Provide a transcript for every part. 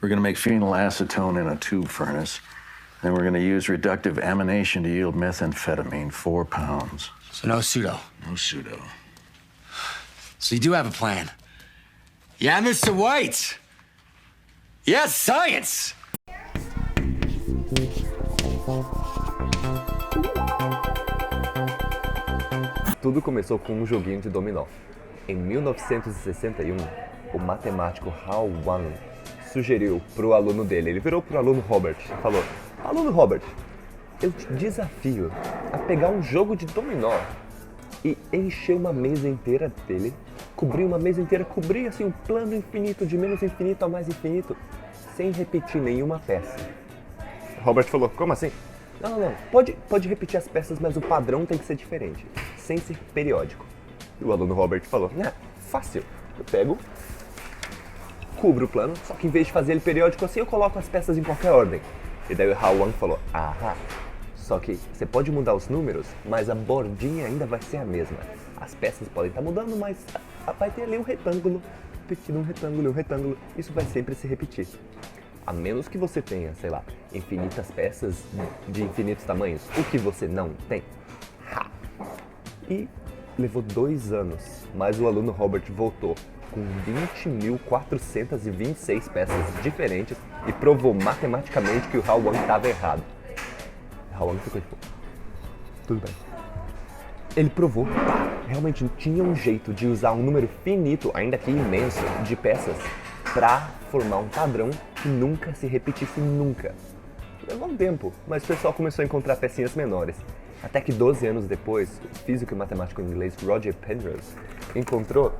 We're going to make phenylacetone in a tube furnace. Then we're going to use reductive amination to yield methamphetamine, 4 pounds. So no pseudo? No pseudo. So you do have a plan? Yeah, Mr. White! Yes, science! Tudo começou com um joguinho de dominó. Em 1961, o matemático Hal Wang sugeriu para o aluno dele, ele virou para o aluno Robert e falou: aluno Robert, eu te desafio a pegar um jogo de dominó e encher uma mesa inteira dele, cobrir uma mesa inteira, cobrir assim um plano infinito, de menos infinito a mais infinito, sem repetir nenhuma peça. Robert falou: como assim? Não, pode repetir as peças, mas o padrão tem que ser diferente, sem ser periódico. E o aluno Robert falou: fácil, eu pego, cubro o plano, só que em vez de fazer ele periódico assim, eu coloco as peças em qualquer ordem. E daí o Hal Wang falou: só que você pode mudar os números, mas a bordinha ainda vai ser a mesma. As peças podem estar mudando, mas vai ter ali um retângulo, repetindo um retângulo e um retângulo. Isso vai sempre se repetir. A menos que você tenha, sei lá, infinitas peças de infinitos tamanhos, o que você não tem. E levou 2 anos, mas o aluno Robert voltou com 20.426 peças diferentes e provou matematicamente que o Hal Wang estava errado. O Hal Wang ficou tipo: tudo bem. Ele provou que realmente tinha um jeito de usar um número finito, ainda que imenso, de peças para formar um padrão que nunca se repetisse nunca. Levou um tempo, mas o pessoal começou a encontrar pecinhas menores. Até que 12 anos depois, o físico e matemático inglês Roger Penrose encontrou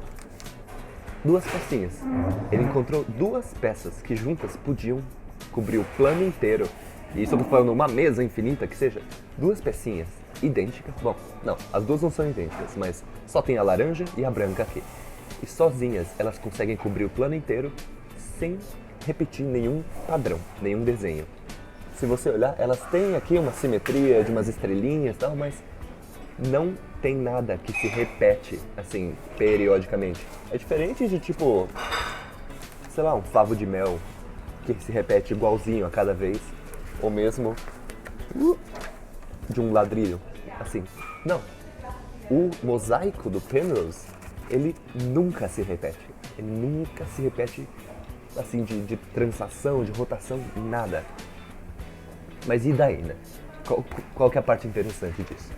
2 pecinhas. Ele encontrou 2 peças que juntas podiam cobrir o plano inteiro. E isso eu tô falando uma mesa infinita, que seja 2 pecinhas idênticas. Bom, não, as 2 não são idênticas, mas só tem a laranja e a branca aqui. E sozinhas elas conseguem cobrir o plano inteiro sem repetir nenhum padrão, nenhum desenho. Se você olhar, elas têm aqui uma simetria de umas estrelinhas e tal, mas não tem nada que se repete, assim, periodicamente. É diferente de, tipo, sei lá, um favo de mel que se repete igualzinho a cada vez, ou mesmo de um ladrilho, assim. Não, o mosaico do Penrose, ele nunca se repete. Ele nunca se repete, assim, de translação, de rotação, nada. Mas e daí, né? Qual que é a parte interessante disso?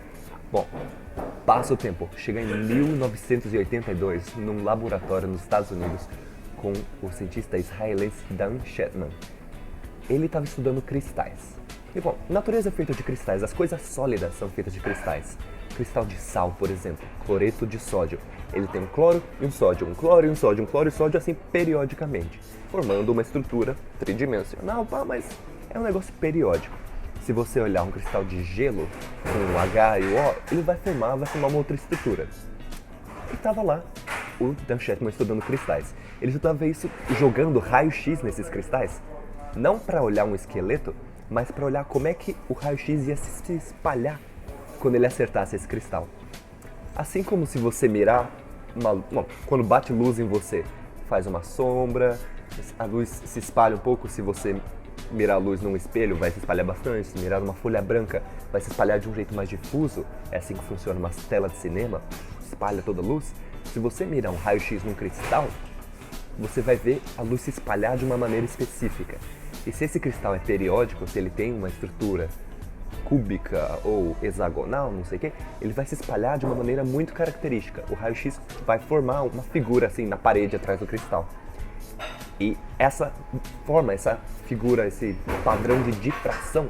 Bom, passa o tempo, chega em 1982, num laboratório nos Estados Unidos, com o cientista israelense Dan Shetman. Ele estava estudando cristais. E bom, natureza é feita de cristais, as coisas sólidas são feitas de cristais. Cristal de sal, por exemplo, cloreto de sódio. Ele tem um cloro e um sódio, um cloro e um sódio, um cloro e sódio, assim, periodicamente, formando uma estrutura tridimensional, mas é um negócio periódico. Se você olhar um cristal de gelo, com o H e o O, ele vai formar uma outra estrutura. E estava lá o Dan Shetman estudando cristais. Ele estudava isso jogando raio-x nesses cristais, não para olhar um esqueleto, mas para olhar como é que o raio-x ia se espalhar quando ele acertasse esse cristal. Assim como se você mirar, quando bate luz em você, faz uma sombra, a luz se espalha um pouco. Se você mirar a luz num espelho, vai se espalhar bastante. Se mirar numa folha branca, vai se espalhar de um jeito mais difuso. É assim que funciona uma tela de cinema, espalha toda a luz. Se você mirar um raio-x num cristal, você vai ver a luz se espalhar de uma maneira específica. E se esse cristal é periódico, se ele tem uma estrutura cúbica ou hexagonal, não sei o que, ele vai se espalhar de uma maneira muito característica. O raio-x vai formar uma figura assim na parede atrás do cristal. E essa forma, essa figura, esse padrão de difração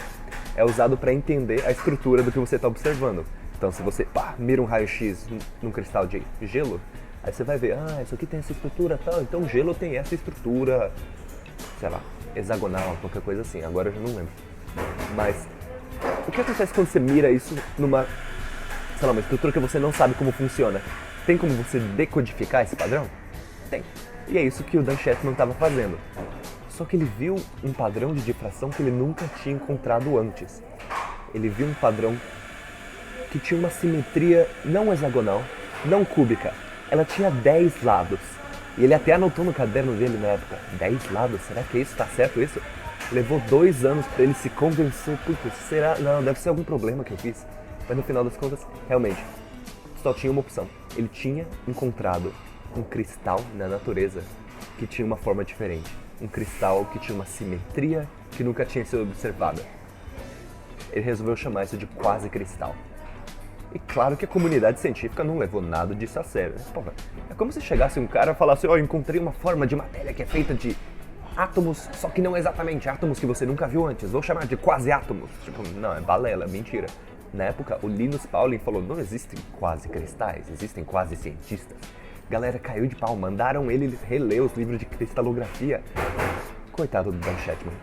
é usado para entender a estrutura do que você está observando. Então, se você mira um raio-x num cristal de gelo, aí você vai ver, isso aqui tem essa estrutura tal, então o gelo tem essa estrutura, sei lá, hexagonal, qualquer coisa assim. Agora eu já não lembro. Mas o que acontece quando você mira isso numa, sei lá, uma estrutura que você não sabe como funciona? Tem como você decodificar esse padrão? Tem. E é isso que o Dan Shetman estava fazendo. Só que ele viu um padrão de difração que ele nunca tinha encontrado antes. Ele viu um padrão que tinha uma simetria não hexagonal, não cúbica. Ela tinha 10 lados. E ele até anotou no caderno dele na época, 10 lados, será que é isso? Tá certo isso? Levou 2 anos pra ele se convencer, puta, será? Não, deve ser algum problema que eu fiz. Mas no final das contas, realmente, só tinha uma opção. Ele tinha encontrado um cristal na natureza que tinha uma forma diferente. Um cristal que tinha uma simetria que nunca tinha sido observada. Ele resolveu chamar isso de quase cristal. E claro que a comunidade científica não levou nada disso a sério. Porra, é como se chegasse um cara e falasse, eu encontrei uma forma de matéria que é feita de átomos, só que não exatamente átomos que você nunca viu antes. Vou chamar de quase átomos. Tipo, não, é balela, mentira. Na época, o Linus Pauling falou, não existem quase cristais, existem quase cientistas. Galera caiu de pau, mandaram ele reler os livros de cristalografia. Coitado do Dan Shetman.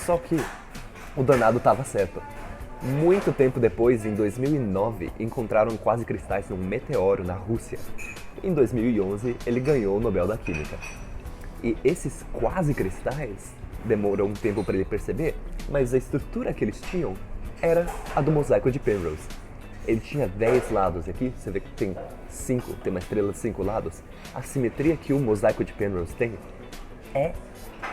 Só que o danado tava certo. Muito tempo depois, em 2009, encontraram quase cristais num meteoro na Rússia. Em 2011, ele ganhou o Nobel da Química. E esses quase cristais demorou um tempo para ele perceber, mas a estrutura que eles tinham era a do mosaico de Penrose. Ele tinha 10 lados, e aqui você vê que tem 5, tem uma estrela de 5 lados. A simetria que o mosaico de Penrose tem é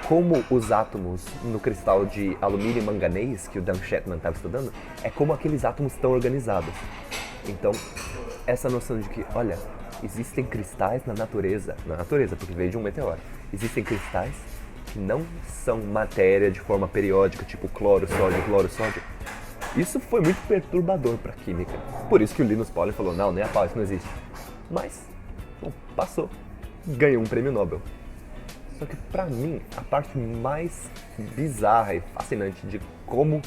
como os átomos no cristal de alumínio e manganês que o Dan Shetman estava estudando, é como aqueles átomos estão organizados. Então, essa noção de que, olha, existem cristais na natureza, porque veio de um meteoro, existem cristais que não são matéria de forma periódica, tipo cloro, sódio. Isso foi muito perturbador para a química. Por isso que o Linus Pauling falou, não, nem a pau, isso não existe. Mas, bom, passou, ganhou um prêmio Nobel. Só que pra mim, a parte mais bizarra e fascinante de como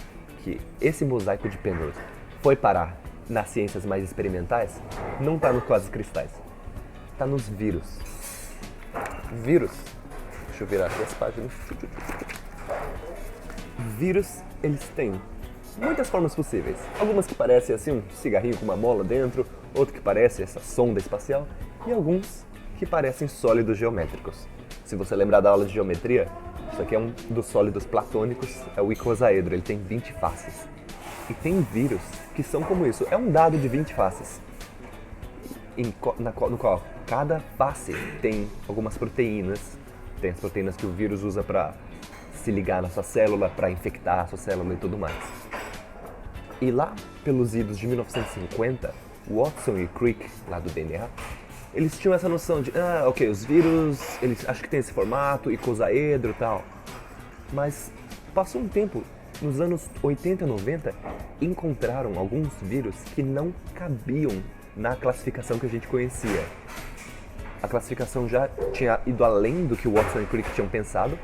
que esse mosaico de Penrose foi parar nas ciências mais experimentais, não tá nos quase cristais, tá nos vírus. Vírus, deixa eu virar aqui as páginas. Vírus, eles têm muitas formas possíveis. Algumas que parecem assim um cigarrinho com uma mola dentro, outro que parece essa sonda espacial, e alguns que parecem sólidos geométricos. Se você lembrar da aula de geometria, isso aqui é um dos sólidos platônicos, é o icosaedro, ele tem 20 faces. E tem vírus que são como isso, é um dado de 20 faces, no qual cada face tem algumas proteínas, tem as proteínas que o vírus usa para se ligar na sua célula, para infectar a sua célula e tudo mais. E lá pelos idos de 1950, Watson e Crick, lá do DNA, eles tinham essa noção de, ok, os vírus, eles acham que tem esse formato, icosaedro e tal. Mas passou um tempo, nos anos 80 e 90, encontraram alguns vírus que não cabiam na classificação que a gente conhecia. A classificação já tinha ido além do que o Watson e Crick tinham pensado,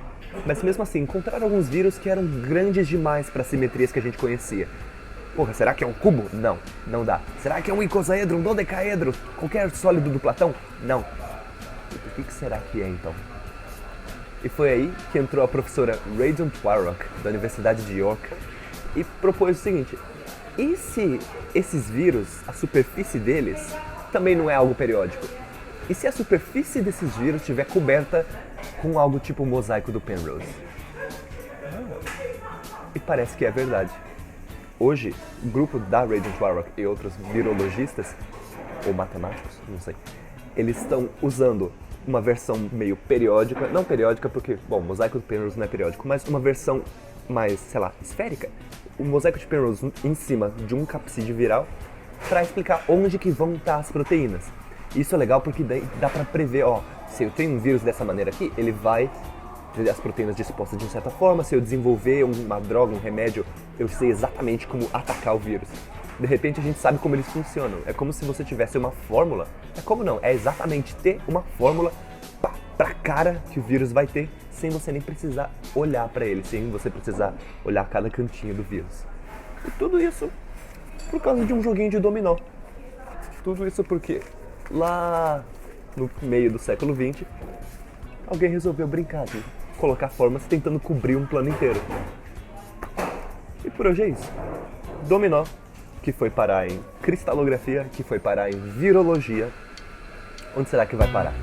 mas mesmo assim, encontraram alguns vírus que eram grandes demais para as simetrias que a gente conhecia. Porra, será que é um cubo? Não, não dá. Será que é um icosaedro, um dodecaedro, qualquer sólido do Platão? Não. E o que será que é então? E foi aí que entrou a professora Radiant Warrock, da Universidade de York, e propôs o seguinte, e se esses vírus, a superfície deles, também não é algo periódico? E se a superfície desses vírus estiver coberta com algo tipo o mosaico do Penrose? E parece que é verdade. Hoje, o grupo da Radiant Warrock e outros virologistas, ou matemáticos, não sei, eles estão usando uma versão meio periódica, não periódica porque, bom, o mosaico do Penrose não é periódico, mas uma versão mais, sei lá, esférica, o mosaico de Penrose em cima de um capsídeo viral para explicar onde que vão estar as proteínas. Isso é legal porque daí dá para prever, ó, se eu tenho um vírus dessa maneira aqui, ele vai ter as proteínas dispostas de uma certa forma, se eu desenvolver uma droga, um remédio, eu sei exatamente como atacar o vírus. De repente a gente sabe como eles funcionam. É como se você tivesse uma fórmula. É como não, é exatamente ter uma fórmula pra cara que o vírus vai ter, sem você nem precisar olhar para ele, sem você precisar olhar cada cantinho do vírus. E tudo isso por causa de um joguinho de dominó. Tudo isso porque lá no meio do século XX, alguém resolveu brincar de colocar formas tentando cobrir um plano inteiro. E por hoje é isso. Dominó, que foi parar em cristalografia, que foi parar em virologia. Onde será que vai parar?